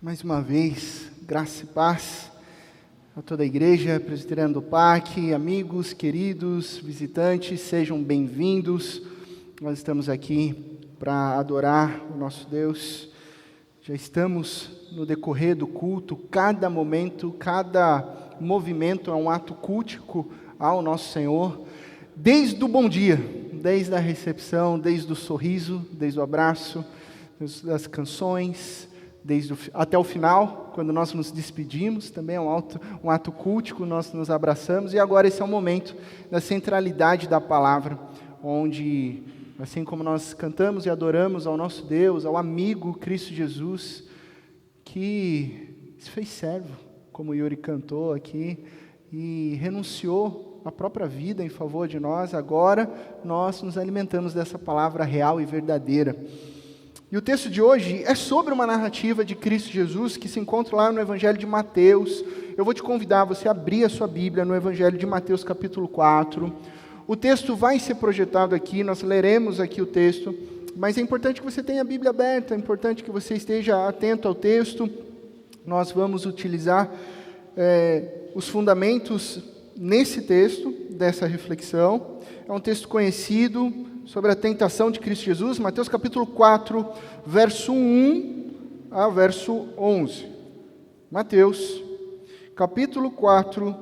Mais uma vez, graça e paz a toda a igreja, presbiteriana do PAC, amigos, queridos, visitantes, sejam bem-vindos. Nós estamos aqui para adorar o nosso Deus. Já estamos no decorrer do culto, cada momento, cada movimento é um ato cultico ao nosso Senhor, desde o bom dia, desde a recepção, desde o sorriso, desde o abraço, desde as canções, até o final, quando nós nos despedimos, também é um ato cultico, nós nos abraçamos, e agora esse é o momento da centralidade da palavra, onde, assim como nós cantamos e adoramos ao nosso Deus, ao amigo Cristo Jesus, que se fez servo, como o Yuri cantou aqui, e renunciou à própria vida em favor de nós, agora nós nos alimentamos dessa palavra real e verdadeira. E o texto de hoje é sobre uma narrativa de Cristo Jesus que se encontra lá no Evangelho de Mateus. Eu vou te convidar a você abrir a sua Bíblia no Evangelho de Mateus capítulo 4. O texto vai ser projetado aqui, nós leremos aqui o texto, mas é importante que você tenha a Bíblia aberta, é importante que você esteja atento ao texto. Nós vamos utilizar os fundamentos nesse texto, dessa reflexão. É um texto conhecido sobre a tentação de Cristo Jesus, Mateus capítulo 4, verso 1 a verso 11. Mateus, capítulo 4,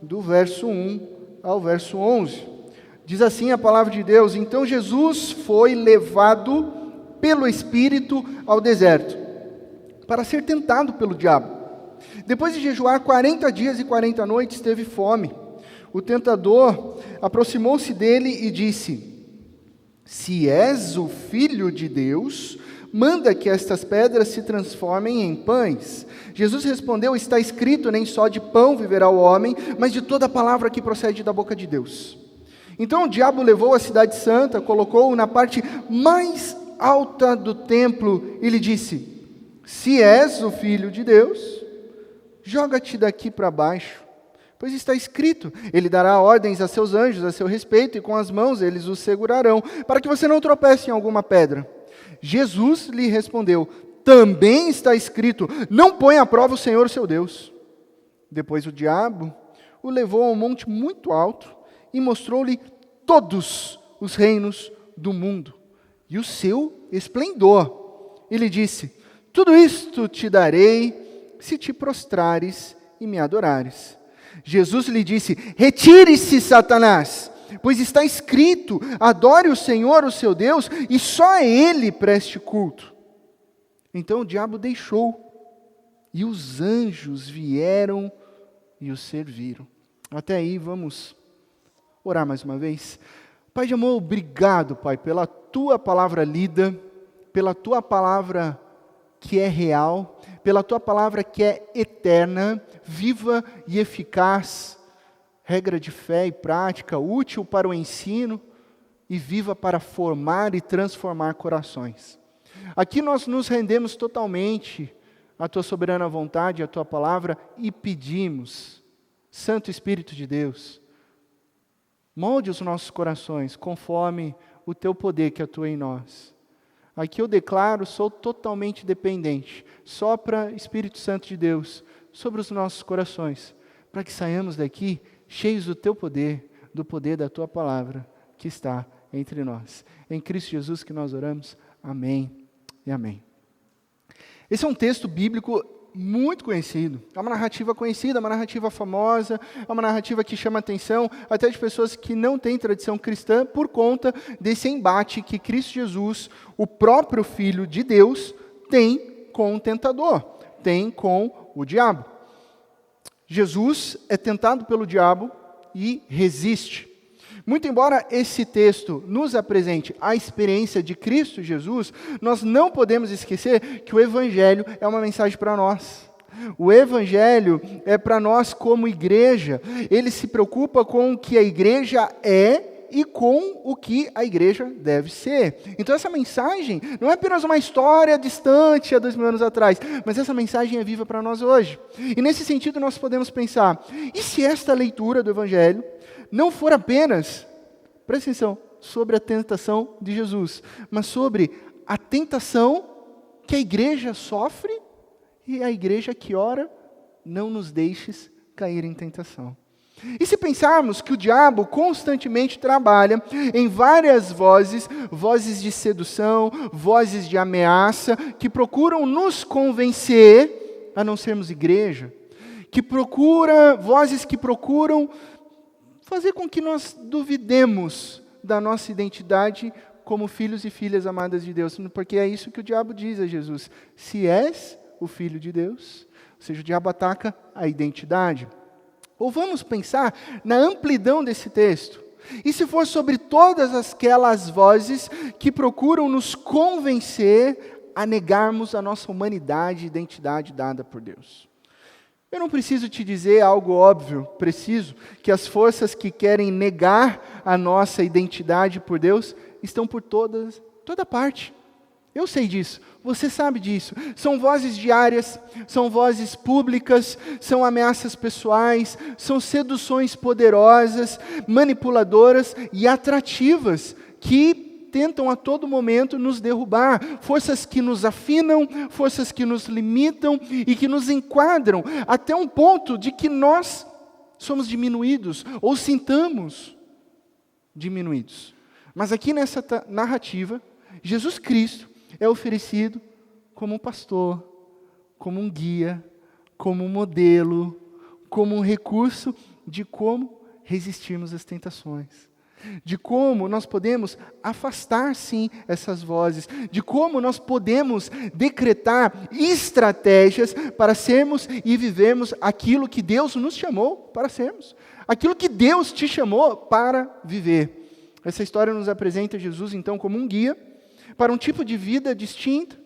do verso 1 ao verso 11. Diz assim a palavra de Deus: Então Jesus foi levado pelo Espírito ao deserto, para ser tentado pelo diabo. Depois de jejuar 40 dias e 40 noites, teve fome. O tentador aproximou-se dele e disse: Se és o Filho de Deus, manda que estas pedras se transformem em pães. Jesus respondeu: Está escrito, nem só de pão viverá o homem, mas de toda palavra que procede da boca de Deus. Então o diabo levou a cidade santa, colocou-o na parte mais alta do templo e lhe disse: Se és o Filho de Deus, joga-te daqui para baixo. Pois está escrito, ele dará ordens a seus anjos a seu respeito, e com as mãos eles os segurarão, para que você não tropece em alguma pedra. Jesus lhe respondeu: Também está escrito, não ponha à prova o Senhor seu Deus. Depois o diabo o levou a um monte muito alto, e mostrou-lhe todos os reinos do mundo, e o seu esplendor. E lhe disse: Tudo isto te darei, se te prostrares e me adorares. Jesus lhe disse: Retire-se, Satanás, pois está escrito, adore o Senhor, o seu Deus, e só a Ele preste culto. Então o diabo deixou, e os anjos vieram e o serviram. Até aí, vamos orar mais uma vez. Pai de amor, obrigado, Pai, pela Tua palavra lida, pela Tua palavra que é real, pela Tua palavra que é eterna, viva e eficaz, regra de fé e prática, útil para o ensino e viva para formar e transformar corações. Aqui nós nos rendemos totalmente à Tua soberana vontade, à Tua palavra, e pedimos, Santo Espírito de Deus, molde os nossos corações conforme o Teu poder que atua em nós. Aqui eu declaro, sou totalmente dependente. Sopra, Espírito Santo de Deus, sobre os nossos corações, para que saiamos daqui cheios do Teu poder, do poder da Tua palavra, que está entre nós. Em Cristo Jesus que nós oramos. Amém e amém. Esse é um texto bíblico muito conhecido. É uma narrativa conhecida, uma narrativa famosa, é uma narrativa que chama atenção até de pessoas que não têm tradição cristã por conta desse embate que Cristo Jesus, o próprio Filho de Deus, tem com o tentador, tem com o diabo. Jesus é tentado pelo diabo e resiste. Muito embora esse texto nos apresente a experiência de Cristo Jesus, nós não podemos esquecer que o Evangelho é uma mensagem para nós. O Evangelho é para nós como igreja. Ele se preocupa com o que a igreja é e com o que a igreja deve ser. Então essa mensagem não é apenas uma história distante há 2000 anos atrás, mas essa mensagem é viva para nós hoje. E nesse sentido nós podemos pensar, e se esta leitura do Evangelho não for apenas, presta atenção, sobre a tentação de Jesus, mas sobre a tentação que a igreja sofre E a igreja que ora, não nos deixes cair em tentação. E se pensarmos que o diabo constantemente trabalha em várias vozes, vozes de sedução, vozes de ameaça, que procuram nos convencer a não sermos igreja, vozes que procuram fazer com que nós duvidemos da nossa identidade como filhos e filhas amadas de Deus, porque é isso que o diabo diz a Jesus: se és o filho de Deus, ou seja, o diabo ataca a identidade. Ou vamos pensar na amplidão desse texto. E se for sobre todas aquelas vozes que procuram nos convencer a negarmos a nossa humanidade e identidade dada por Deus? Eu não preciso te dizer algo óbvio, preciso, que as forças que querem negar a nossa identidade por Deus estão por toda parte. Eu sei disso, você sabe disso. São vozes diárias, são vozes públicas, são ameaças pessoais, são seduções poderosas, manipuladoras e atrativas, que tentam a todo momento nos derrubar. Forças que nos afinam, forças que nos limitam e que nos enquadram até um ponto de que nós somos diminuídos ou sintamos diminuídos. Mas aqui nessa narrativa, Jesus Cristo é oferecido como um pastor, como um guia, como um modelo, como um recurso de como resistirmos às tentações, de como nós podemos afastar, sim, essas vozes, de como nós podemos decretar estratégias para sermos e vivermos aquilo que Deus nos chamou para sermos, aquilo que Deus te chamou para viver. Essa história nos apresenta Jesus, então, como um guia para um tipo de vida distinto.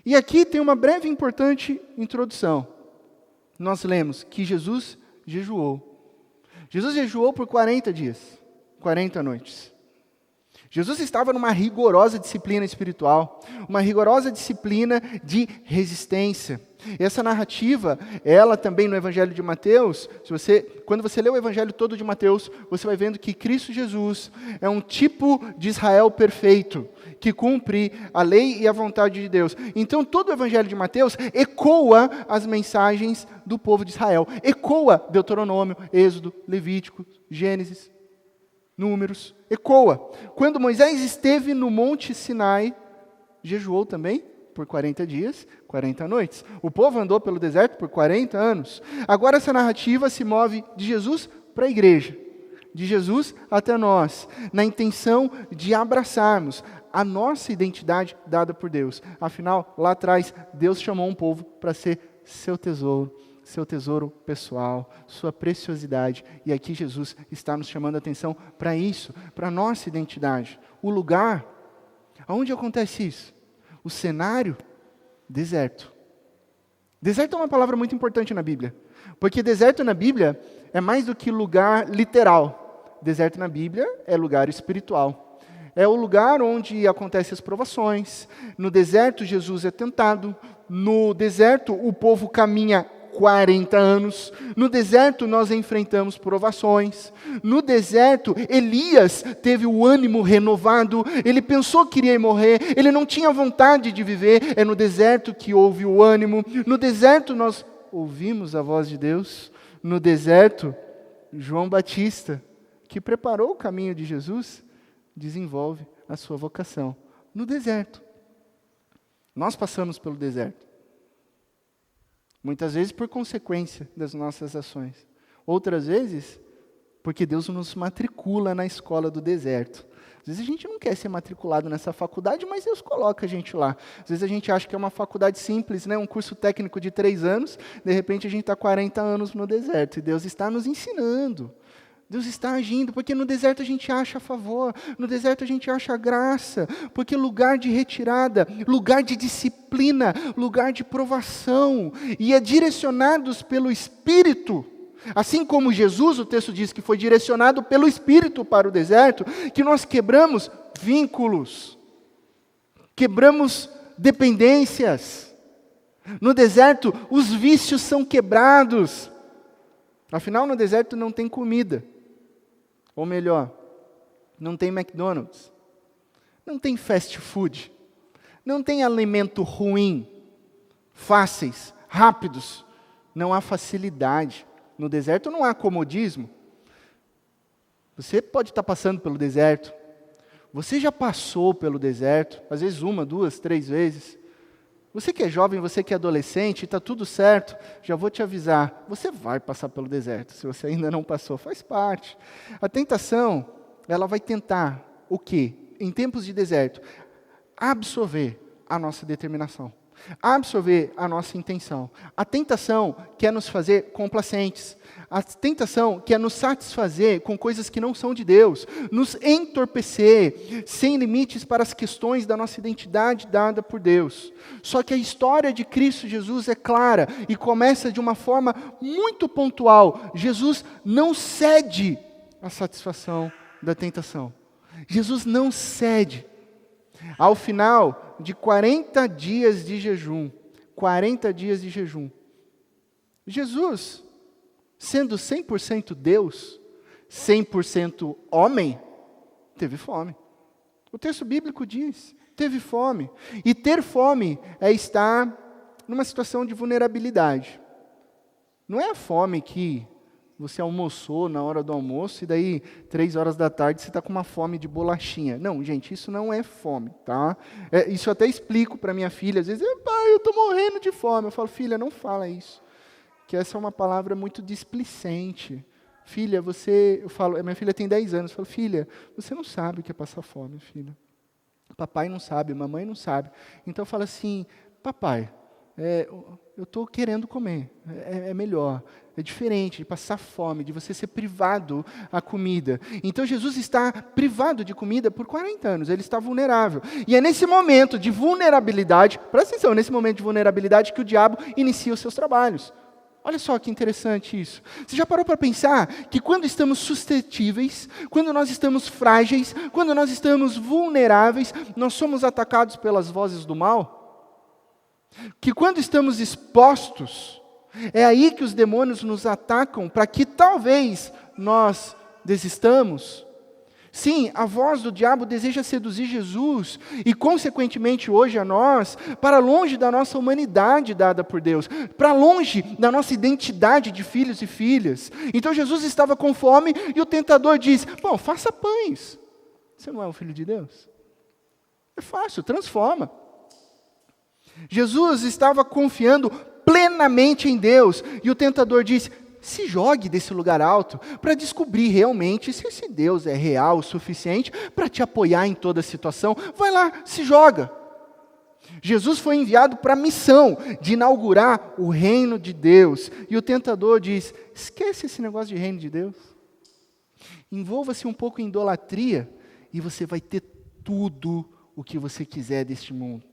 E aqui tem uma breve e importante introdução. Nós lemos que Jesus jejuou. Jesus jejuou por 40 dias, 40 noites. Jesus estava numa rigorosa disciplina espiritual, uma rigorosa disciplina de resistência. E essa narrativa, ela também no Evangelho de Mateus, quando você lê o Evangelho todo de Mateus, você vai vendo que Cristo Jesus é um tipo de Israel perfeito, que cumpre a lei e a vontade de Deus. Então todo o Evangelho de Mateus ecoa as mensagens do povo de Israel, ecoa Deuteronômio, Êxodo, Levítico, Gênesis, Números, ecoa. Quando Moisés esteve no Monte Sinai, jejuou também por 40 dias, 40 noites. O povo andou pelo deserto por 40 anos. Agora essa narrativa se move de Jesus para a igreja, de Jesus até nós, na intenção de abraçarmos a nossa identidade dada por Deus. Afinal, lá atrás, Deus chamou um povo para ser seu tesouro pessoal, sua preciosidade. E aqui Jesus está nos chamando a atenção para isso, para a nossa identidade. O lugar, aonde acontece isso? O cenário, deserto. Deserto é uma palavra muito importante na Bíblia, porque deserto na Bíblia é mais do que lugar literal. Deserto na Bíblia é lugar espiritual. É o lugar onde acontecem as provações. No deserto, Jesus é tentado. No deserto, o povo caminha 40 anos. No deserto nós enfrentamos provações. No deserto, Elias teve o ânimo renovado. Ele pensou que iria morrer. Ele não tinha vontade de viver. É no deserto que houve o ânimo. No deserto nós ouvimos a voz de Deus. No deserto, João Batista, que preparou o caminho de Jesus, desenvolve a sua vocação. No deserto. Nós passamos pelo deserto. Muitas vezes por consequência das nossas ações. Outras vezes, porque Deus nos matricula na escola do deserto. Às vezes a gente não quer ser matriculado nessa faculdade, mas Deus coloca a gente lá. Às vezes a gente acha que é uma faculdade simples, né? Um curso técnico de 3 anos, de repente a gente está 40 anos no deserto, e Deus está nos ensinando. Deus está agindo, porque no deserto a gente acha favor, no deserto a gente acha graça, porque lugar de retirada, lugar de disciplina, lugar de provação, e é direcionados pelo Espírito, assim como Jesus, o texto diz que foi direcionado pelo Espírito para o deserto, que nós quebramos vínculos, quebramos dependências. No deserto, os vícios são quebrados. Afinal, no deserto não tem comida. Ou melhor, não tem McDonald's, não tem fast food, não tem alimento ruim, fáceis, rápidos. Não há facilidade. No deserto não há comodismo. Você pode estar passando pelo deserto. Você já passou pelo deserto, às vezes 1, 2, 3 vezes. Você que é jovem, você que é adolescente, está tudo certo, já vou te avisar, você vai passar pelo deserto, se você ainda não passou, faz parte. A tentação, ela vai tentar o quê? Em tempos de deserto, absorver a nossa determinação, absorver a nossa intenção. A tentação quer nos fazer complacentes. A tentação quer nos satisfazer com coisas que não são de Deus, nos entorpecer, sem limites para as questões da nossa identidade dada por Deus. Só que a história de Cristo Jesus é clara e começa de uma forma muito pontual. Jesus não cede à satisfação da tentação. Jesus não cede. Ao final de 40 dias de jejum, Jesus, sendo 100% Deus, 100% homem, teve fome. O texto bíblico diz, teve fome. E ter fome é estar numa situação de vulnerabilidade. Não é a fome que você almoçou na hora do almoço e daí 3 horas da tarde você está com uma fome de bolachinha. Não, gente, isso não é fome, tá? Isso eu até explico para minha filha. Às vezes, pai, eu estou morrendo de fome. Eu falo, filha, não fala isso. Que essa é uma palavra muito displicente. Filha, minha filha tem 10 anos, eu falo, filha, você não sabe o que é passar fome, filha. Papai não sabe, mamãe não sabe. Então eu falo assim, papai, eu estou querendo comer, é melhor, é diferente de passar fome, de você ser privado a comida. Então Jesus está privado de comida por 40 anos, ele está vulnerável. E é nesse momento de vulnerabilidade, presta atenção, nesse momento de vulnerabilidade que o diabo inicia os seus trabalhos. Olha só que interessante isso. Você já parou para pensar que quando estamos suscetíveis, quando nós estamos frágeis, quando nós estamos vulneráveis, nós somos atacados pelas vozes do mal? Que quando estamos expostos, é aí que os demônios nos atacam para que talvez nós desistamos? Sim, a voz do diabo deseja seduzir Jesus e, consequentemente, hoje a nós, para longe da nossa humanidade dada por Deus, para longe da nossa identidade de filhos e filhas. Então Jesus estava com fome e o tentador diz, bom, faça pães. Você não é um filho de Deus? É fácil, transforma. Jesus estava confiando plenamente em Deus e o tentador diz, se jogue desse lugar alto para descobrir realmente se esse Deus é real o suficiente para te apoiar em toda a situação. Vai lá, se joga. Jesus foi enviado para a missão de inaugurar o reino de Deus. E o tentador diz, esquece esse negócio de reino de Deus. Envolva-se um pouco em idolatria e você vai ter tudo o que você quiser deste mundo.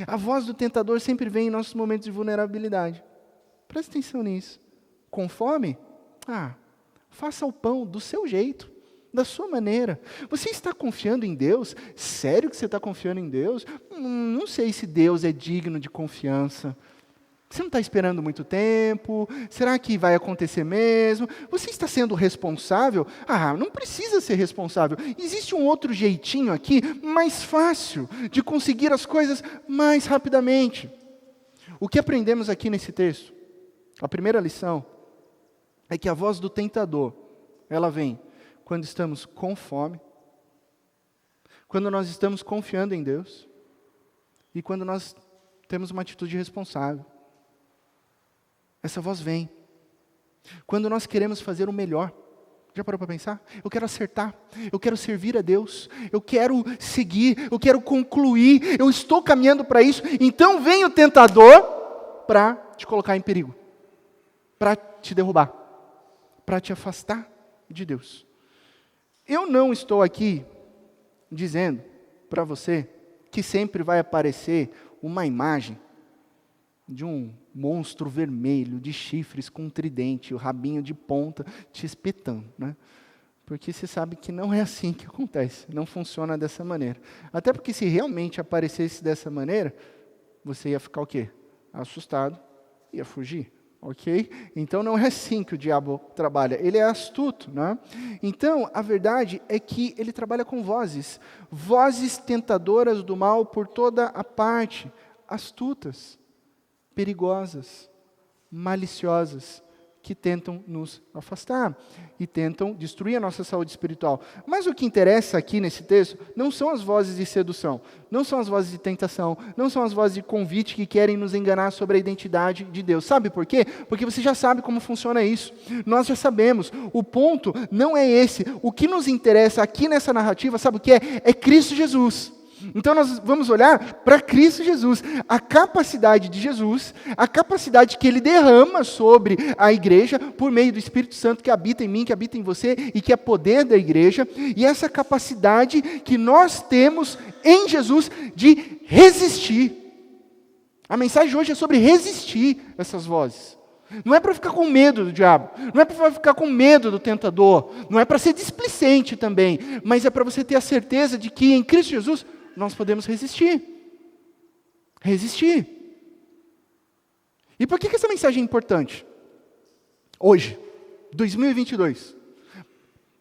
A voz do tentador sempre vem em nossos momentos de vulnerabilidade. Presta atenção nisso. Com fome? Faça o pão do seu jeito, da sua maneira. Você está confiando em Deus? Sério que você está confiando em Deus? Não sei se Deus é digno de confiança. Você não está esperando muito tempo? Será que vai acontecer mesmo? Você está sendo responsável? Não precisa ser responsável. Existe um outro jeitinho aqui, mais fácil, de conseguir as coisas mais rapidamente. O que aprendemos aqui nesse texto? A primeira lição é que a voz do tentador, ela vem quando estamos com fome, quando nós estamos confiando em Deus e quando nós temos uma atitude responsável. Essa voz vem quando nós queremos fazer o melhor. Já parou para pensar? Eu quero acertar, eu quero servir a Deus, eu quero seguir, eu quero concluir, eu estou caminhando para isso. Então vem o tentador para te colocar em perigo, para te derrubar, para te afastar de Deus. Eu não estou aqui dizendo para você que sempre vai aparecer uma imagem de um monstro vermelho, de chifres com um tridente, o rabinho de ponta te espetando, né? Porque você sabe que não é assim que acontece, não funciona dessa maneira. Até porque se realmente aparecesse dessa maneira, você ia ficar o quê? Assustado, ia fugir. Ok? Então não é assim que o diabo trabalha, ele é astuto, né? Então a verdade é que ele trabalha com vozes tentadoras do mal por toda a parte, astutas, perigosas, maliciosas, que tentam nos afastar e tentam destruir a nossa saúde espiritual. Mas o que interessa aqui nesse texto não são as vozes de sedução, não são as vozes de tentação, não são as vozes de convite que querem nos enganar sobre a identidade de Deus. Sabe por quê? Porque você já sabe como funciona isso. Nós já sabemos. O ponto não é esse. O que nos interessa aqui nessa narrativa, sabe o que é? É Cristo Jesus. Então nós vamos olhar para Cristo Jesus, a capacidade de Jesus, a capacidade que Ele derrama sobre a igreja, por meio do Espírito Santo que habita em mim, que habita em você, e que é poder da igreja, e essa capacidade que nós temos em Jesus de resistir. A mensagem de hoje é sobre resistir essas vozes. Não é para ficar com medo do diabo, não é para ficar com medo do tentador, não é para ser displicente também, mas é para você ter a certeza de que em Cristo Jesus nós podemos resistir. Resistir. E por que essa mensagem é importante? Hoje, 2022.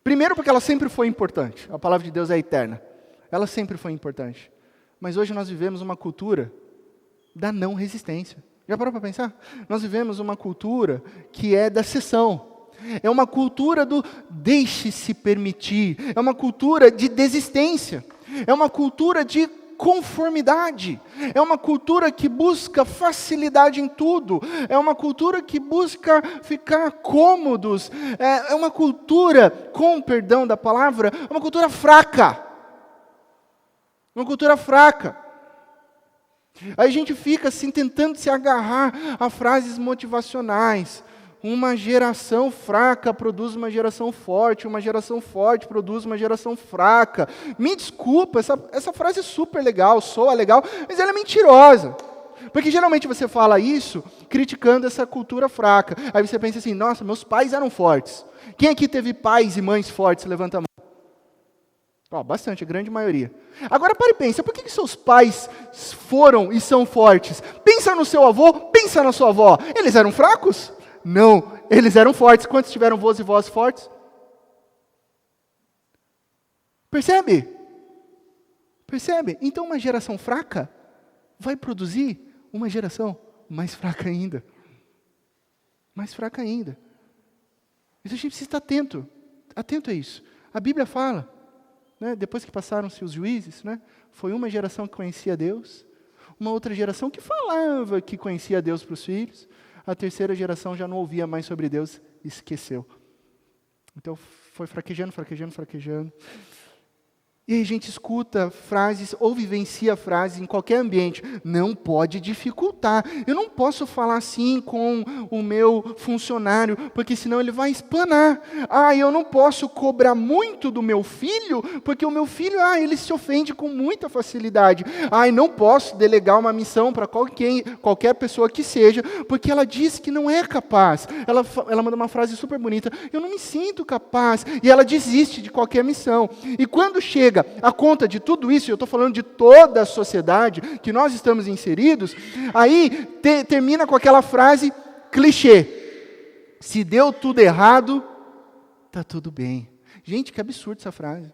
Primeiro porque ela sempre foi importante. A palavra de Deus é eterna. Ela sempre foi importante. Mas hoje nós vivemos uma cultura da não resistência. Já parou para pensar? Nós vivemos uma cultura que é da cessão. É uma cultura do deixe-se permitir. É uma cultura de desistência. É uma cultura de conformidade. É uma cultura que busca facilidade em tudo. É uma cultura que busca ficar cômodos. É uma cultura, com perdão da palavra, uma cultura fraca. Uma cultura fraca. Aí a gente fica assim tentando se agarrar a frases motivacionais. Uma geração fraca produz uma geração forte produz uma geração fraca. Me desculpa, essa frase é super legal, soa legal, mas ela é mentirosa. Porque geralmente você fala isso criticando essa cultura fraca. Aí você pensa assim, nossa, meus pais eram fortes. Quem aqui teve pais e mães fortes? Levanta a mão. Bastante, a grande maioria. Agora pare e pensa, por que seus pais foram e são fortes? Pensa no seu avô, pensa na sua avó. Eles eram fracos? Não, eles eram fortes. Quantos tiveram avós e vós fortes? Percebe? Percebe? Então uma geração fraca vai produzir uma geração mais fraca ainda. Mais fraca ainda. Então a gente precisa estar atento. Atento a isso. A Bíblia fala, né, depois que passaram-se os juízes, né, foi uma geração que conhecia Deus, uma outra geração que falava que conhecia Deus para os filhos, a terceira geração já não ouvia mais sobre Deus e esqueceu. Então foi fraquejando. E aí a gente escuta frases ou vivencia frases em qualquer ambiente. Não pode dificultar. Eu não posso falar assim com o meu funcionário, porque senão ele vai espanar. Eu não posso cobrar muito do meu filho, porque o meu filho, ele se ofende com muita facilidade. Não posso delegar uma missão para qualquer pessoa que seja, porque ela diz que não é capaz. Ela manda uma frase super bonita. Eu não me sinto capaz. E ela desiste de qualquer missão. E quando chega a conta de tudo isso, eu estou falando de toda a sociedade que nós estamos inseridos, aí termina com aquela frase clichê: se deu tudo errado, está tudo bem. Gente, que absurdo essa frase.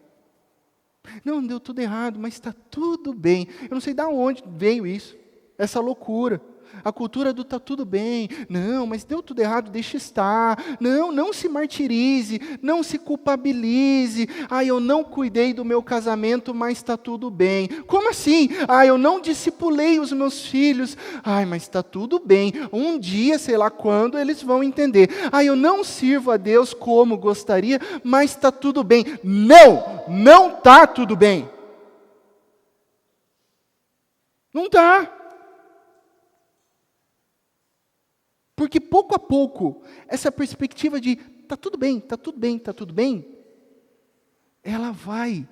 Não deu tudo errado, mas está tudo bem. Eu não sei de onde veio isso, essa loucura. A cultura do está tudo bem. Não, mas deu tudo errado, deixa estar. Não se martirize, não se culpabilize. Eu não cuidei do meu casamento, mas está tudo bem. Como assim? Eu não discipulei os meus filhos. Mas está tudo bem. Um dia, sei lá quando, eles vão entender. Eu não sirvo a Deus como gostaria, mas está tudo bem. Não está tudo bem. Não está. Porque pouco a pouco, essa perspectiva de está tudo bem, ela vai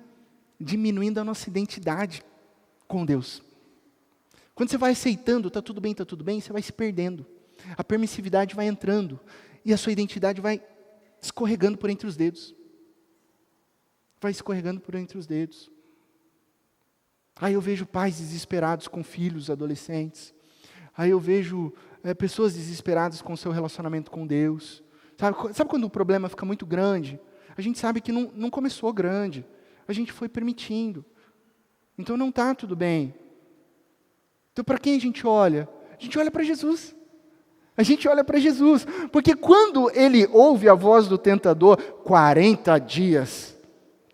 diminuindo a nossa identidade com Deus. Quando você vai aceitando, está tudo bem, você vai se perdendo. A permissividade vai entrando e a sua identidade vai escorregando por entre os dedos. Aí eu vejo pais desesperados com filhos adolescentes. Aí eu vejo pessoas desesperadas com o seu relacionamento com Deus. Sabe quando o problema fica muito grande? A gente sabe que não começou grande. A gente foi permitindo. Então não está tudo bem. Então para quem a gente olha? A gente olha para Jesus. A gente olha para Jesus. Porque quando ele ouve a voz do tentador, 40 dias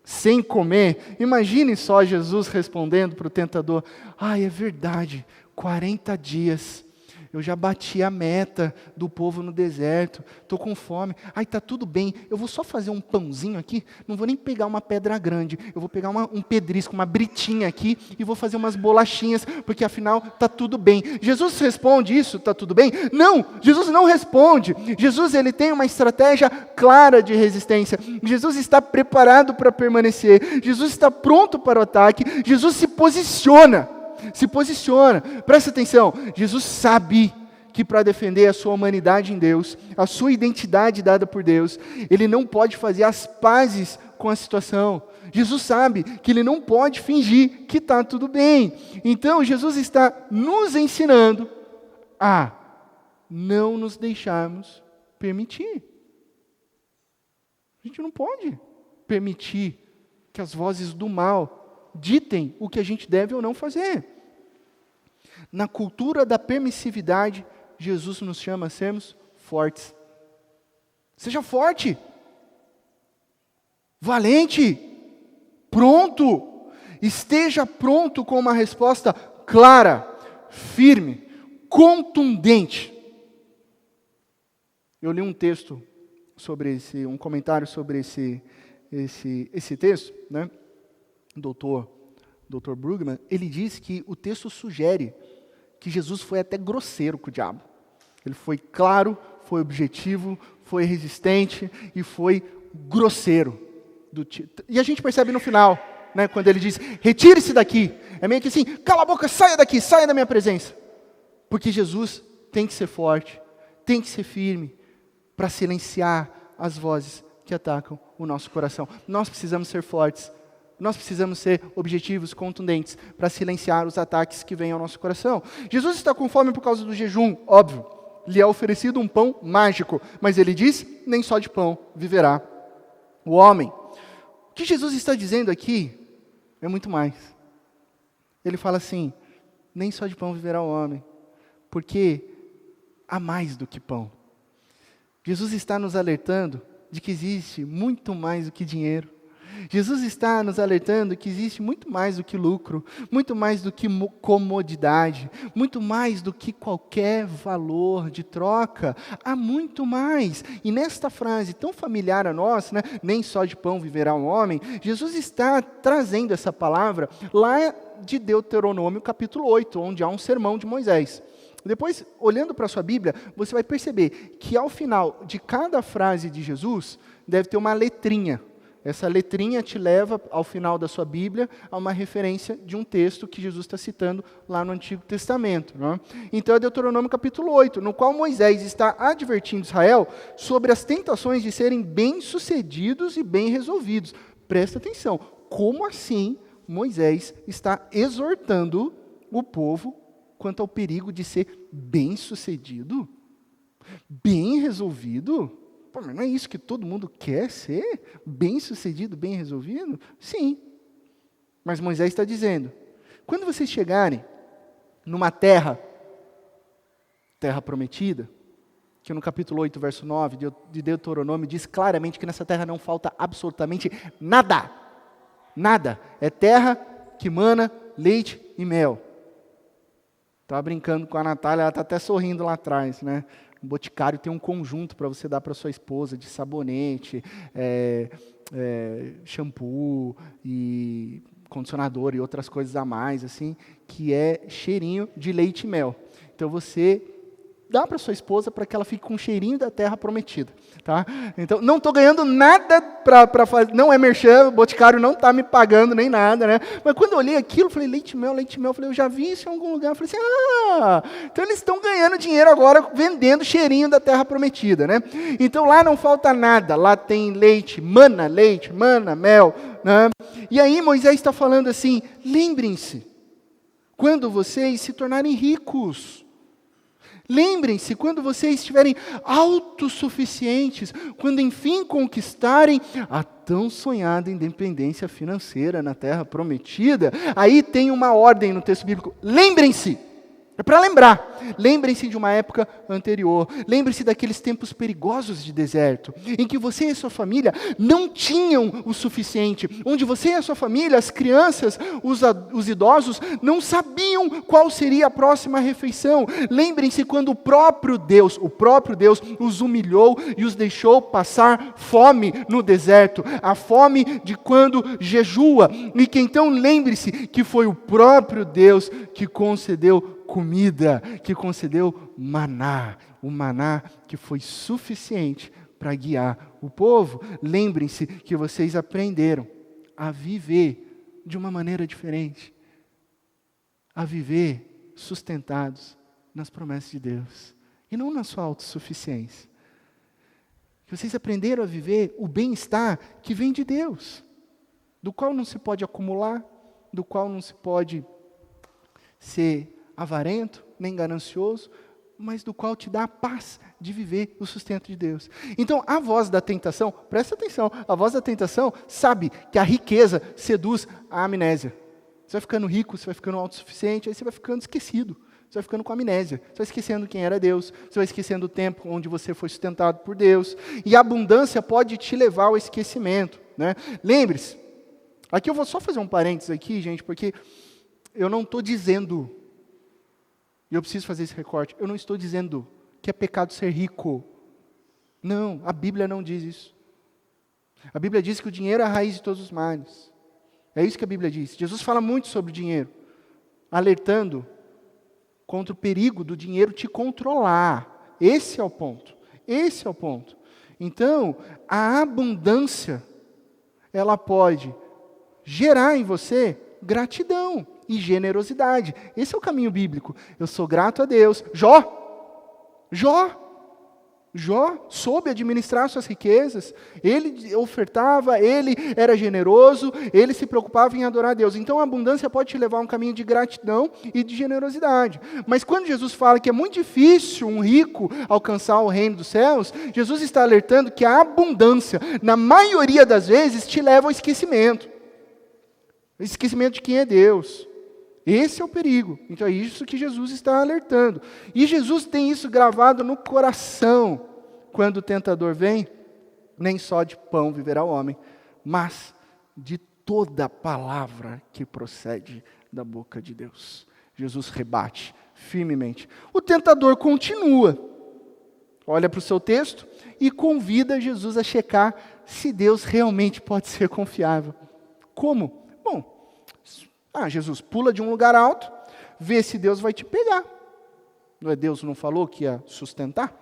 sem comer, imagine só Jesus respondendo para o tentador: é verdade, 40 dias. Eu já bati a meta do povo no deserto, estou com fome. Está tudo bem, eu vou só fazer um pãozinho aqui, não vou nem pegar uma pedra grande, eu vou pegar um pedrisco, uma britinha aqui, e vou fazer umas bolachinhas, porque afinal está tudo bem. Jesus responde isso, está tudo bem? Não, Jesus não responde. Jesus ele tem uma estratégia clara de resistência. Jesus está preparado para permanecer. Jesus está pronto para o ataque. Jesus se posiciona. Presta atenção, Jesus sabe que para defender a sua humanidade em Deus, a sua identidade dada por Deus, ele não pode fazer as pazes com a situação. Jesus sabe que ele não pode fingir que está tudo bem. Então Jesus está nos ensinando a não nos deixarmos permitir. A gente não pode permitir que as vozes do mal ditem o que a gente deve ou não fazer. Na cultura da permissividade, Jesus nos chama a sermos fortes. Seja forte, valente, pronto. Esteja pronto com uma resposta clara, firme, contundente. Eu li um texto sobre um comentário sobre esse texto, né? Dr. Brueggemann, ele diz que o texto sugere que Jesus foi até grosseiro com o diabo. Ele foi claro, foi objetivo, foi resistente e foi grosseiro. E a gente percebe no final, né, quando ele diz: retire-se daqui. É meio que assim: cala a boca, saia daqui, saia da minha presença. Porque Jesus tem que ser forte, tem que ser firme para silenciar as vozes que atacam o nosso coração. Nós precisamos ser fortes. Nós precisamos ser objetivos, contundentes, para silenciar os ataques que vêm ao nosso coração. Jesus está com fome por causa do jejum, óbvio. Lhe é oferecido um pão mágico, mas ele diz: nem só de pão viverá o homem. O que Jesus está dizendo aqui é muito mais. Ele fala assim: nem só de pão viverá o homem, porque há mais do que pão. Jesus está nos alertando de que existe muito mais do que dinheiro. Jesus está nos alertando que existe muito mais do que lucro, muito mais do que comodidade, muito mais do que qualquer valor de troca. Há muito mais. E nesta frase tão familiar a nós, né, nem só de pão viverá um homem, Jesus está trazendo essa palavra lá de Deuteronômio capítulo 8, onde há um sermão de Moisés. Depois, olhando para a sua Bíblia, você vai perceber que ao final de cada frase de Jesus, deve ter uma letrinha. Essa letrinha te leva, ao final da sua Bíblia, a uma referência de um texto que Jesus está citando lá no Antigo Testamento. Né? Então é Deuteronômio capítulo 8, no qual Moisés está advertindo Israel sobre as tentações de serem bem-sucedidos e bem resolvidos. Presta atenção, como assim Moisés está exortando o povo quanto ao perigo de ser bem-sucedido? Bem resolvido? Pô, mas não é isso que todo mundo quer ser? Bem-sucedido, bem resolvido? Sim. Mas Moisés está dizendo: quando vocês chegarem numa terra prometida, que no capítulo 8, verso 9 de Deuteronômio diz claramente que nessa terra não falta absolutamente nada. Nada. É terra que mana leite e mel. Estava brincando com a Natália, ela está até sorrindo lá atrás, né? O Boticário tem um conjunto para você dar para sua esposa de sabonete, shampoo e condicionador e outras coisas a mais, assim, que é cheirinho de leite e mel. Então você dá para sua esposa para que ela fique com um cheirinho da terra prometida, tá? Então não estou ganhando nada para fazer, não é merchan, o Boticário não está me pagando nem nada, né? Mas quando eu olhei aquilo, eu falei: leite e mel, eu falei: eu já vi isso em algum lugar. Eu falei assim: então eles estão ganhando dinheiro agora vendendo cheirinho da terra prometida, né? Então lá não falta nada, lá tem leite, mana, mel, né? E aí Moisés está falando assim: lembrem-se, quando vocês se tornarem ricos. Lembrem-se, quando vocês estiverem autossuficientes, quando enfim conquistarem a tão sonhada independência financeira na terra prometida. Aí tem uma ordem no texto bíblico: lembrem-se, É para lembrar. Lembrem-se de uma época anterior. Lembre-se daqueles tempos perigosos de deserto, em que você e a sua família não tinham o suficiente, onde você e a sua família, as crianças, os idosos, não sabiam qual seria a próxima refeição. Lembrem-se quando o próprio Deus os humilhou e os deixou passar fome no deserto, a fome de quando jejua, e que então lembre-se que foi o próprio Deus que concedeu comida, que concedeu maná, o maná que foi suficiente para guiar o povo. Lembrem-se que vocês aprenderam a viver de uma maneira diferente, a viver sustentados nas promessas de Deus, e não na sua autossuficiência. Que vocês aprenderam a viver o bem-estar que vem de Deus, do qual não se pode acumular, do qual não se pode ser avarento, nem ganancioso, mas do qual te dá a paz de viver o sustento de Deus. Então, a voz da tentação, presta atenção, a voz da tentação sabe que a riqueza seduz a amnésia. Você vai ficando rico, você vai ficando autossuficiente, aí você vai ficando esquecido, você vai ficando com amnésia, você vai esquecendo quem era Deus, você vai esquecendo o tempo onde você foi sustentado por Deus, e a abundância pode te levar ao esquecimento, né? Lembre-se, aqui eu vou só fazer um parênteses aqui, gente, porque eu não estou dizendo, e eu preciso fazer esse recorte, eu não estou dizendo que é pecado ser rico. Não, a Bíblia não diz isso. A Bíblia diz que o dinheiro é a raiz de todos os males. É isso que a Bíblia diz. Jesus fala muito sobre o dinheiro, alertando contra o perigo do dinheiro te controlar. Esse é o ponto. Esse é o ponto. Então, a abundância, ela pode gerar em você gratidão e generosidade. Esse é o caminho bíblico. Eu sou grato a Deus. Jó soube administrar suas riquezas, ele ofertava, ele era generoso, ele se preocupava em adorar a Deus. Então a abundância pode te levar a um caminho de gratidão e de generosidade. Mas quando Jesus fala que é muito difícil um rico alcançar o reino dos céus, Jesus está alertando que a abundância, na maioria das vezes, te leva ao esquecimento. Esquecimento de quem é Deus. Esse é o perigo. Então é isso que Jesus está alertando. E Jesus tem isso gravado no coração. Quando o tentador vem, nem só de pão viverá o homem, mas de toda palavra que procede da boca de Deus. Jesus rebate firmemente. O tentador continua. Olha para o seu texto e convida Jesus a checar se Deus realmente pode ser confiável. Como? Jesus pula de um lugar alto, vê se Deus vai te pegar. Não é Deus não falou que ia sustentar?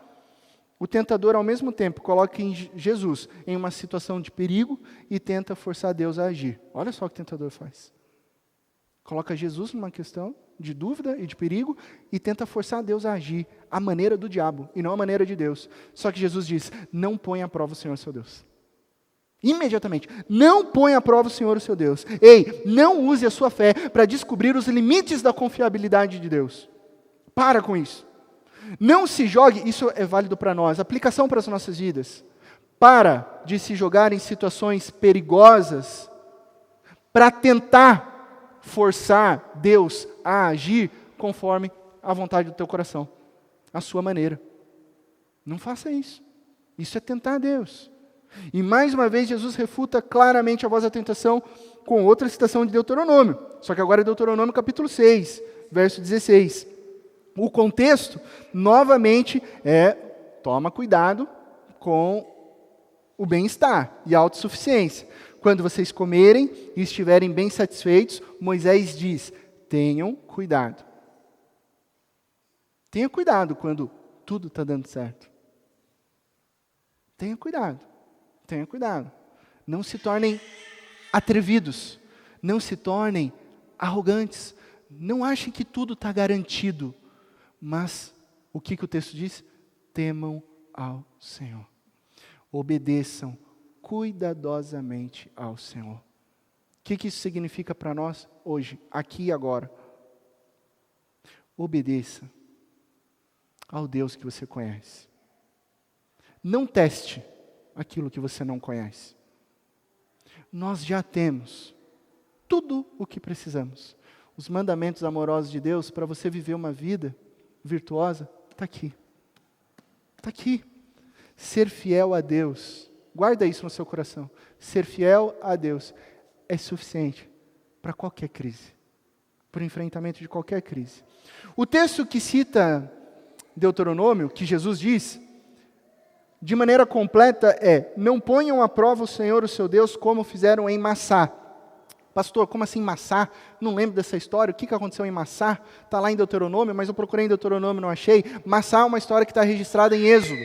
O tentador, ao mesmo tempo, coloca Jesus em uma situação de perigo e tenta forçar Deus a agir. Olha só o que o tentador faz. Coloca Jesus numa questão de dúvida e de perigo e tenta forçar Deus a agir à maneira do diabo e não à maneira de Deus. Só que Jesus diz, não põe à prova o Senhor seu Deus. Imediatamente, não põe à prova o Senhor, o seu Deus. Ei, não use a sua fé para descobrir os limites da confiabilidade de Deus. Para com isso. Não se jogue, isso é válido para nós, aplicação para as nossas vidas. Para de se jogar em situações perigosas para tentar forçar Deus a agir conforme a vontade do teu coração, a sua maneira. Não faça isso. Isso é tentar Deus. E mais uma vez Jesus refuta claramente a voz da tentação com outra citação de Deuteronômio. Só que agora é Deuteronômio capítulo 6, verso 16. O contexto, novamente, é toma cuidado com o bem-estar e a autossuficiência. Quando vocês comerem e estiverem bem satisfeitos, Moisés diz, tenham cuidado. Tenha cuidado quando tudo está dando certo. Tenha cuidado. Tenha cuidado. Não se tornem atrevidos. Não se tornem arrogantes. Não achem que tudo está garantido. Mas, o que o texto diz? Temam ao Senhor. Obedeçam cuidadosamente ao Senhor. O que isso significa para nós hoje, aqui e agora? Obedeça ao Deus que você conhece. Não teste aquilo que você não conhece. Nós já temos tudo o que precisamos. os mandamentos amorosos de Deus para você viver uma vida virtuosa, está aqui. Está aqui. Ser fiel a Deus. Guarda isso no seu coração. Ser fiel a Deus é suficiente para qualquer crise. Para o enfrentamento de qualquer crise. O texto que cita Deuteronômio, que Jesus diz, de maneira completa é: não ponham à prova o Senhor, o seu Deus, como fizeram em Massá. Pastor, como assim Massá? Não lembro dessa história. O que aconteceu em Massá? Está lá em Deuteronômio, mas eu procurei em Deuteronômio e não achei. Massá é uma história que está registrada em Êxodo.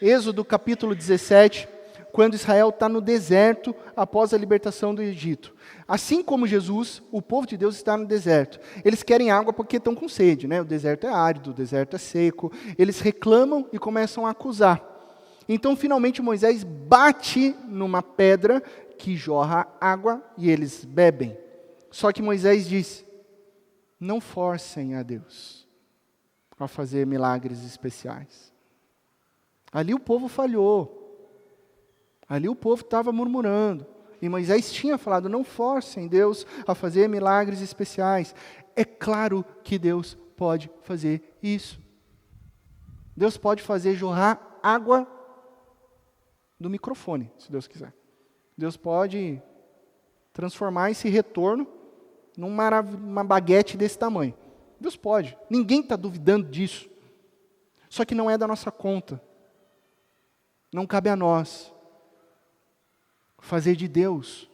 Êxodo capítulo 17, quando Israel está no deserto após a libertação do Egito. Assim como Jesus, o povo de Deus está no deserto. Eles querem água porque estão com sede, né? O deserto é árido, o deserto é seco. Eles reclamam e começam a acusar. Então, finalmente, Moisés bate numa pedra que jorra água e eles bebem. Só que Moisés diz: não forcem a Deus a fazer milagres especiais. Ali o povo falhou. Ali o povo estava murmurando. E Moisés tinha falado: não forcem Deus a fazer milagres especiais. É claro que Deus pode fazer isso. Deus pode fazer jorrar água do microfone, se Deus quiser. Deus pode transformar esse retorno numa baguete desse tamanho. Deus pode. Ninguém está duvidando disso. Só que não é da nossa conta. Não cabe a nós fazer de Deus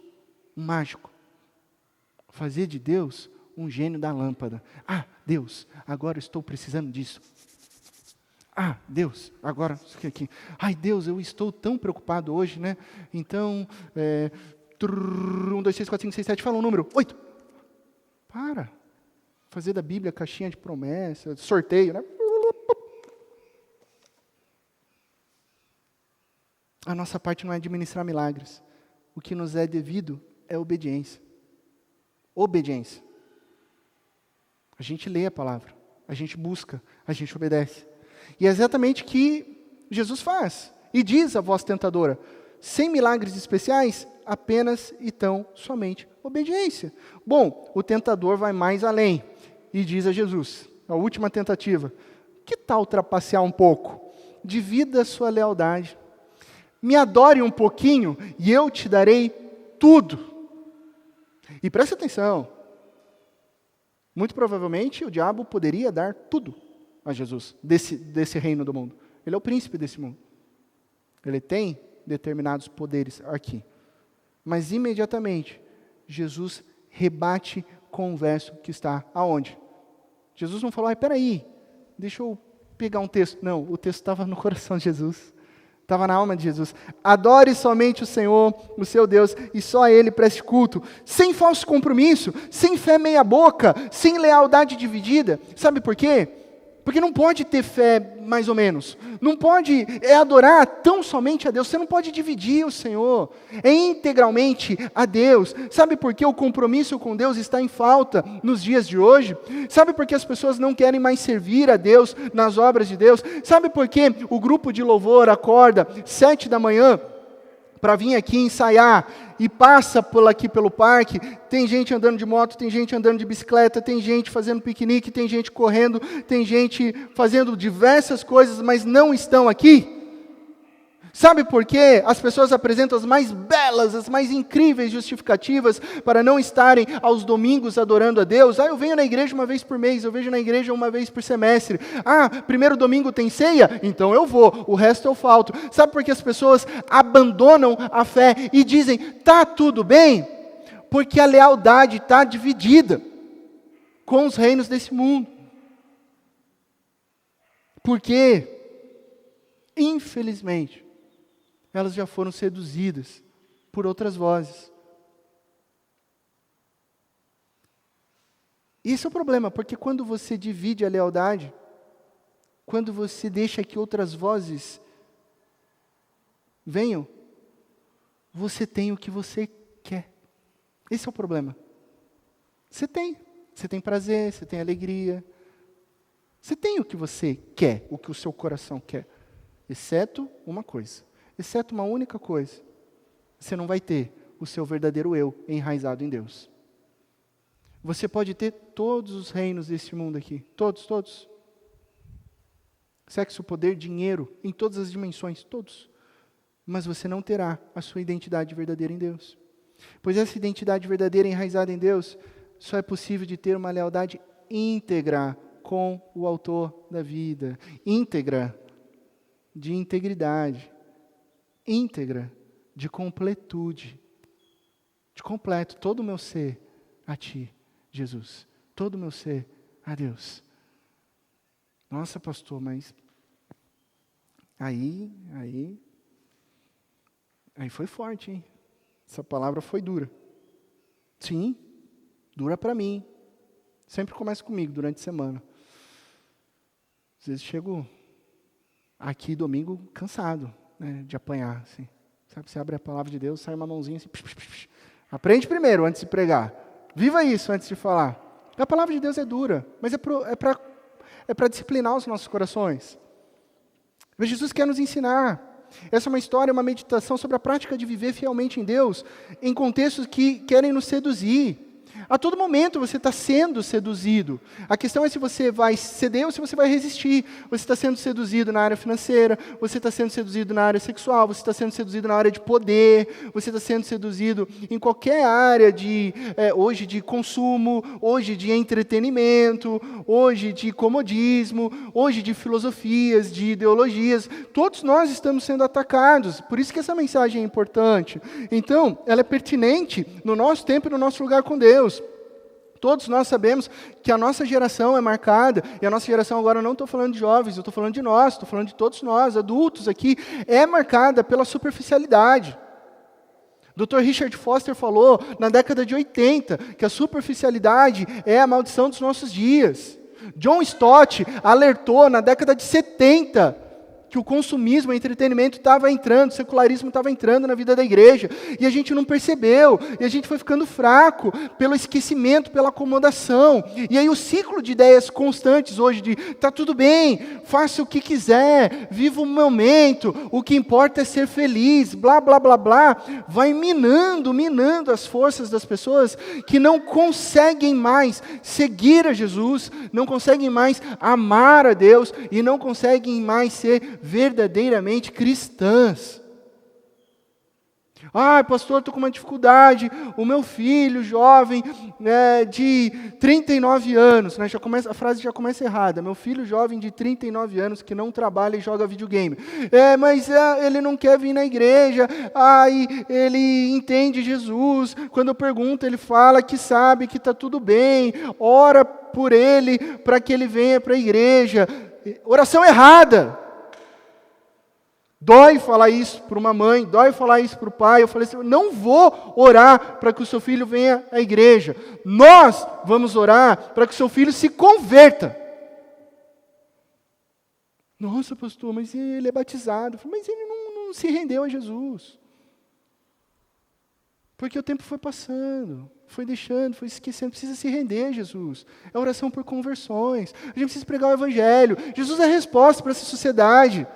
um mágico. Fazer de Deus um gênio da lâmpada. Ah, Deus, agora estou precisando disso. Ah, Deus, agora isso aqui. Ai, Deus, eu estou tão preocupado hoje, né? Então, 1, 2, 3, 4, 5, 6, 7, fala um número. 8. Para. Fazer da Bíblia caixinha de promessa, sorteio, né? A nossa parte não é administrar milagres. O que nos é devido é obediência. Obediência. A gente lê a palavra, a gente busca, a gente obedece. E é exatamente o que Jesus faz. E diz a voz tentadora: sem milagres especiais, apenas e tão somente obediência. Bom, o tentador vai mais além e diz a Jesus, a última tentativa: que tal trapacear um pouco? Divida a sua lealdade. Me adore um pouquinho e eu te darei tudo. E preste atenção. Muito provavelmente o diabo poderia dar tudo a Jesus, desse reino do mundo. Ele é o príncipe desse mundo. Ele tem determinados poderes aqui. Mas imediatamente, Jesus rebate com o verso que está aonde? Jesus não falou: peraí, deixa eu pegar um texto. Não, o texto estava no coração de Jesus. Estava na alma de Jesus. Adore somente o Senhor, o seu Deus, e só a Ele preste culto, sem falso compromisso, sem fé meia boca, sem lealdade dividida. Sabe por quê? Porque não pode ter fé mais ou menos. Não pode adorar tão somente a Deus. Você não pode dividir o Senhor. É integralmente a Deus. Sabe por que o compromisso com Deus está em falta nos dias de hoje? Sabe por que as pessoas não querem mais servir a Deus nas obras de Deus? Sabe por que o grupo de louvor acorda 7 da manhã para vir aqui ensaiar e passa aqui pelo parque? Tem gente andando de moto, tem gente andando de bicicleta, tem gente fazendo piquenique, tem gente correndo, tem gente fazendo diversas coisas, mas não estão aqui. Sabe por quê? As pessoas apresentam as mais belas, as mais incríveis justificativas para não estarem aos domingos adorando a Deus. Eu venho na igreja uma vez por mês, eu vejo na igreja uma vez por semestre. Primeiro domingo tem ceia? Então eu vou, o resto eu falto. Sabe por que as pessoas abandonam a fé e dizem: tá tudo bem? Porque a lealdade está dividida com os reinos desse mundo. Porque, infelizmente, elas já foram seduzidas por outras vozes. Esse é o problema, porque quando você divide a lealdade, quando você deixa que outras vozes venham, você tem o que você quer. Esse é o problema. Você tem prazer, você tem alegria. Você tem o que você quer, o que o seu coração quer. Exceto uma coisa. Exceto uma única coisa. Você não vai ter o seu verdadeiro eu enraizado em Deus. Você pode ter todos os reinos desse mundo aqui. Todos, todos. Sexo, poder, dinheiro, em todas as dimensões, todos. Mas você não terá a sua identidade verdadeira em Deus. Pois essa identidade verdadeira enraizada em Deus só é possível de ter uma lealdade íntegra com o autor da vida. Íntegra de integridade. Íntegra de completude. De completo, todo o meu ser a Ti, Jesus. Todo o meu ser a Deus. Nossa, pastor, mas aí foi forte, hein? Essa palavra foi dura. Sim, dura para mim. Sempre começa comigo durante a semana. Às vezes chego aqui domingo cansado, né, de apanhar, assim. Sabe, você abre a palavra de Deus, sai uma mãozinha assim. Aprende primeiro antes de pregar. Viva isso antes de falar. A palavra de Deus é dura, mas é para disciplinar os nossos corações. Mas Jesus quer nos ensinar. Essa é uma história, uma meditação sobre a prática de viver fielmente em Deus, em contextos que querem nos seduzir. A todo momento você está sendo seduzido. A questão é se você vai ceder ou se você vai resistir. Você está sendo seduzido na área financeira, você está sendo seduzido na área sexual, você está sendo seduzido na área de poder, você está sendo seduzido em qualquer área hoje de consumo, hoje de entretenimento, hoje de comodismo, hoje de filosofias, de ideologias. Todos nós estamos sendo atacados. Por isso que essa mensagem é importante. Então, ela é pertinente no nosso tempo e no nosso lugar com Deus. Todos nós sabemos que a nossa geração é marcada, e a nossa geração agora, eu não estou falando de jovens, eu estou falando de nós, estou falando de todos nós, adultos aqui, é marcada pela superficialidade. Dr. Richard Foster falou, na década de 80, que a superficialidade é a maldição dos nossos dias. John Stott alertou, na década de 70, que o consumismo, o entretenimento estava entrando, o secularismo estava entrando na vida da igreja, e a gente não percebeu, e a gente foi ficando fraco pelo esquecimento, pela acomodação, e aí o ciclo de ideias constantes hoje de, tá tudo bem, faça o que quiser, viva o momento, o que importa é ser feliz, blá, blá, blá, blá, vai minando as forças das pessoas que não conseguem mais seguir a Jesus, não conseguem mais amar a Deus, e não conseguem mais ser verdadeiramente cristãs. Pastor, estou com uma dificuldade, o meu filho jovem de 39 anos, né, a frase já começa errada, meu filho jovem de 39 anos que não trabalha e joga videogame, mas ele não quer vir na igreja, ele entende Jesus, quando eu pergunto ele fala que sabe que está tudo bem, ora por ele para que ele venha para a igreja, oração errada. Dói falar isso para uma mãe, dói falar isso para o pai. Eu falei assim, não vou orar para que o seu filho venha à igreja. Nós vamos orar para que o seu filho se converta. Nossa, pastor, mas ele é batizado. Eu falei, mas ele não se rendeu a Jesus. Porque o tempo foi passando, foi deixando, foi esquecendo. Precisa se render a Jesus. É oração por conversões. A gente precisa pregar o evangelho. Jesus é a resposta para essa sociedade.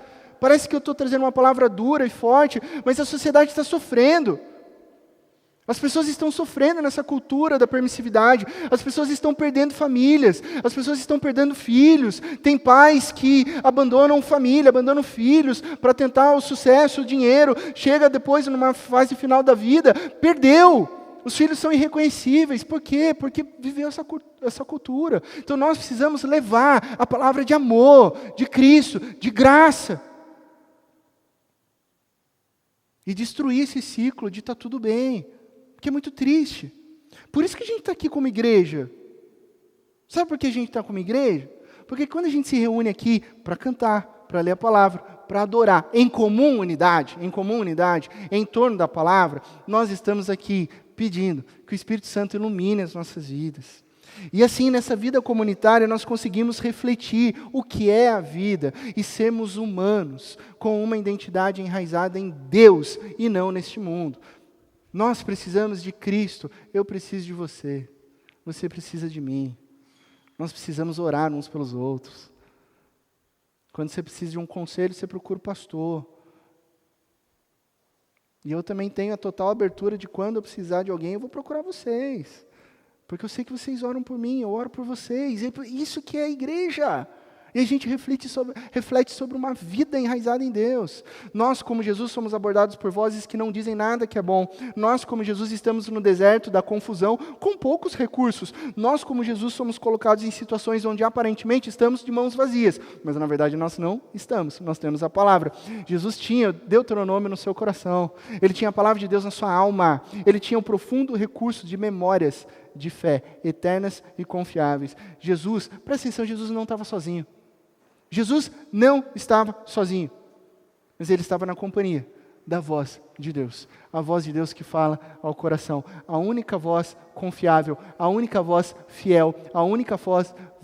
Parece que eu estou trazendo uma palavra dura e forte, mas a sociedade está sofrendo. As pessoas estão sofrendo nessa cultura da permissividade. As pessoas estão perdendo famílias. As pessoas estão perdendo filhos. Tem pais que abandonam família, abandonam filhos para tentar o sucesso, o dinheiro. Chega depois, numa fase final da vida, perdeu. Os filhos são irreconhecíveis. Por quê? Porque viveu essa cultura. Então nós precisamos levar a palavra de amor, de Cristo, de graça. E destruir esse ciclo de está tudo bem. Porque é muito triste. Por isso que a gente está aqui como igreja. Sabe por que a gente está como igreja? Porque quando a gente se reúne aqui para cantar, para ler a palavra, para adorar, em comum unidade, em torno da palavra, nós estamos aqui pedindo que o Espírito Santo ilumine as nossas vidas. E assim, nessa vida comunitária, nós conseguimos refletir o que é a vida e sermos humanos, com uma identidade enraizada em Deus e não neste mundo. Nós precisamos de Cristo, eu preciso de você precisa de mim. Nós precisamos orar uns pelos outros. Quando você precisa de um conselho, você procura o pastor. E eu também tenho a total abertura de quando eu precisar de alguém, eu vou procurar vocês. porque eu sei que vocês oram por mim, eu oro por vocês. Isso que é a igreja. E a gente reflete sobre uma vida enraizada em Deus. Nós, como Jesus, somos abordados por vozes que não dizem nada que é bom. Nós, como Jesus, estamos no deserto da confusão, com poucos recursos. Nós, como Jesus, somos colocados em situações onde aparentemente estamos de mãos vazias. Mas, na verdade, nós não estamos. Nós temos a palavra. Jesus tinha Deuteronômio no seu coração. Ele tinha a palavra de Deus na sua alma. Ele tinha um profundo recurso de memórias de fé, eternas e confiáveis. Jesus, presta atenção, Jesus não estava sozinho. Jesus não estava sozinho, mas ele estava na companhia da voz de Deus. A voz de Deus que fala ao coração. A única voz confiável, a única voz fiel, a única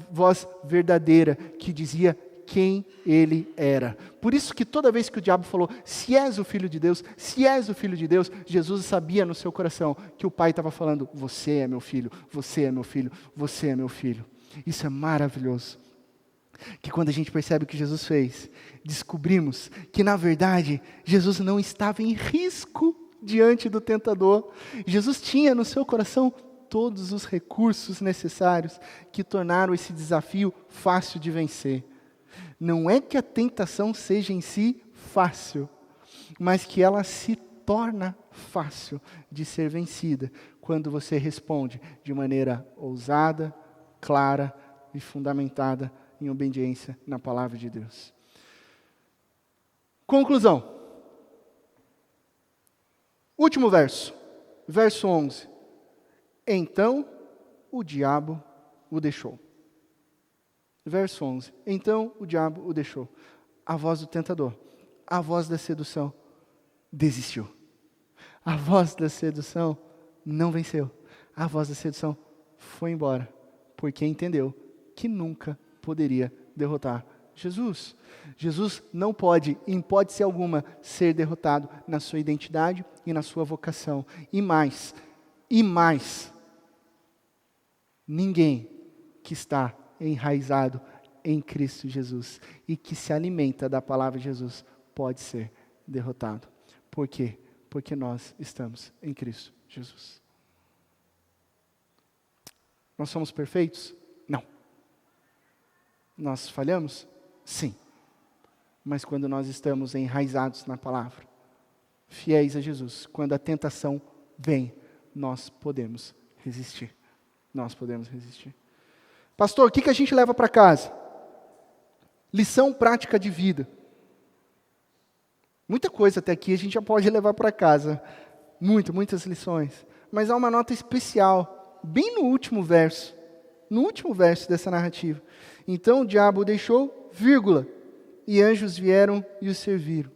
voz verdadeira que dizia quem ele era. Por isso que toda vez que o diabo falou, se és o Filho de Deus, se és o Filho de Deus, Jesus sabia no seu coração que o Pai estava falando, você é meu filho, você é meu filho, você é meu filho. Isso é maravilhoso. Que quando a gente percebe o que Jesus fez, descobrimos que na verdade Jesus não estava em risco diante do tentador. Jesus tinha no seu coração todos os recursos necessários que tornaram esse desafio fácil de vencer. Não é que a tentação seja em si fácil, mas que ela se torna fácil de ser vencida quando você responde de maneira ousada, clara e fundamentada em obediência na palavra de Deus. Conclusão. Último verso. Verso 11. Então o diabo o deixou. Verso 11. Então o diabo o deixou. A voz do tentador, a voz da sedução, desistiu. A voz da sedução não venceu. A voz da sedução foi embora, porque entendeu que nunca poderia derrotar Jesus. Jesus não pode, em hipótese alguma, ser derrotado na sua identidade e na sua vocação. E mais, ninguém que está enraizado em Cristo Jesus e que se alimenta da palavra de Jesus pode ser derrotado. Por quê? Porque nós estamos em Cristo Jesus. Nós somos perfeitos? Não. Nós falhamos? Sim. Mas quando nós estamos enraizados na palavra, fiéis a Jesus, quando a tentação vem, nós podemos resistir. Nós podemos resistir. Pastor, o que a gente leva para casa? Lição prática de vida. Muita coisa até aqui a gente já pode levar para casa. Muitas lições. Mas há uma nota especial, bem no último verso dessa narrativa. Então o diabo o deixou, vírgula, e anjos vieram e o serviram.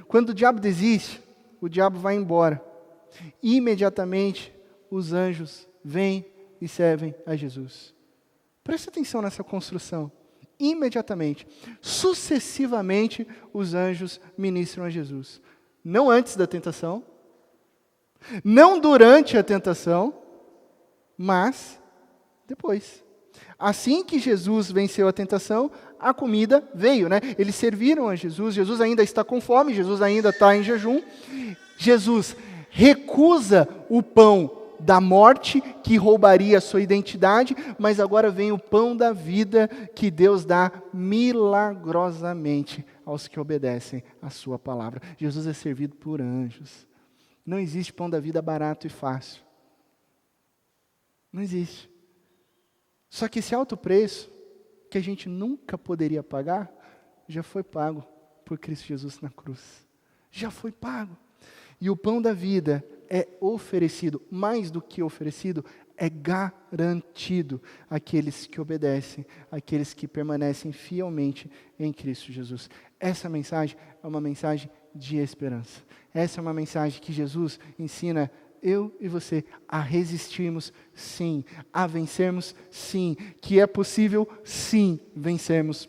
Quando o diabo desiste, o diabo vai embora. Imediatamente, os anjos vêm e servem a Jesus. Presta atenção nessa construção. Imediatamente, sucessivamente, os anjos ministram a Jesus. Não antes da tentação, não durante a tentação, mas depois. Assim que Jesus venceu a tentação, a comida veio, né? Eles serviram a Jesus, Jesus ainda está com fome, Jesus ainda está em jejum. Jesus recusa o pão da morte que roubaria a sua identidade, mas agora vem o pão da vida que Deus dá milagrosamente aos que obedecem a sua palavra. Jesus é servido por anjos. Não existe pão da vida barato e fácil. Não existe. Só que esse alto preço, que a gente nunca poderia pagar, já foi pago por Cristo Jesus na cruz. Já foi pago. E o pão da vida é oferecido, mais do que oferecido, é garantido àqueles que obedecem, àqueles que permanecem fielmente em Cristo Jesus. Essa mensagem é uma mensagem de esperança. Essa é uma mensagem que Jesus ensina eu e você a resistirmos, sim, a vencermos, sim, que é possível, sim, vencermos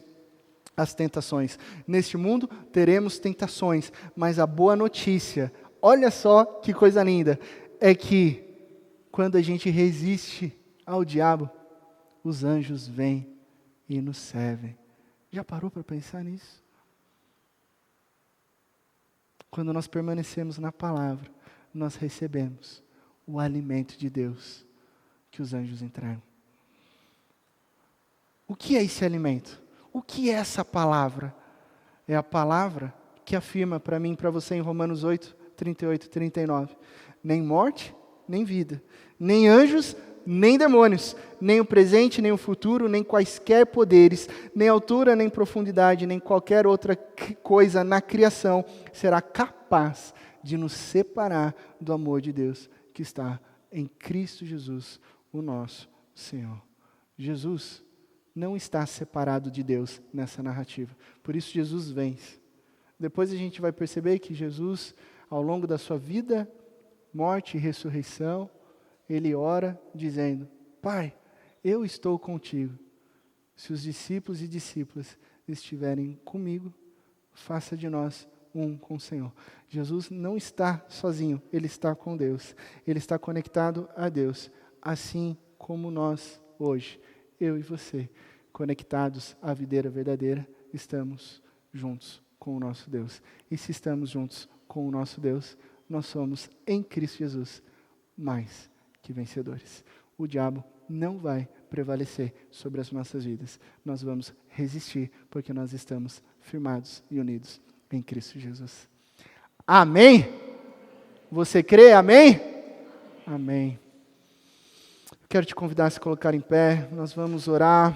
as tentações. Neste mundo teremos tentações, mas a boa notícia, olha só que coisa linda, é que quando a gente resiste ao diabo, os anjos vêm e nos servem. Já parou para pensar nisso? Quando nós permanecemos na palavra, nós recebemos o alimento de Deus que os anjos entregam. O que é esse alimento? O que é essa palavra? É a palavra que afirma para mim e para você em Romanos 8, 38 e 39. Nem morte, nem vida, nem anjos, nem demônios, nem o presente, nem o futuro, nem quaisquer poderes, nem altura, nem profundidade, nem qualquer outra coisa na criação será capaz de nos separar do amor de Deus que está em Cristo Jesus, o nosso Senhor. Jesus não está separado de Deus nessa narrativa. Por isso Jesus vence. Depois a gente vai perceber que Jesus, ao longo da sua vida, morte e ressurreição, ele ora dizendo: Pai, eu estou contigo. Se os discípulos e discípulas estiverem comigo, faça de nós um com o Senhor. Jesus não está sozinho, ele está com Deus. Ele está conectado a Deus, assim como nós hoje, eu e você, conectados à videira verdadeira, estamos juntos com o nosso Deus. E se estamos juntos com o nosso Deus, nós somos em Cristo Jesus mais que vencedores. O diabo não vai prevalecer sobre as nossas vidas. Nós vamos resistir porque nós estamos firmados e unidos em Cristo Jesus. Amém? Você crê? Amém? Amém. Quero te convidar a se colocar em pé. Nós vamos orar.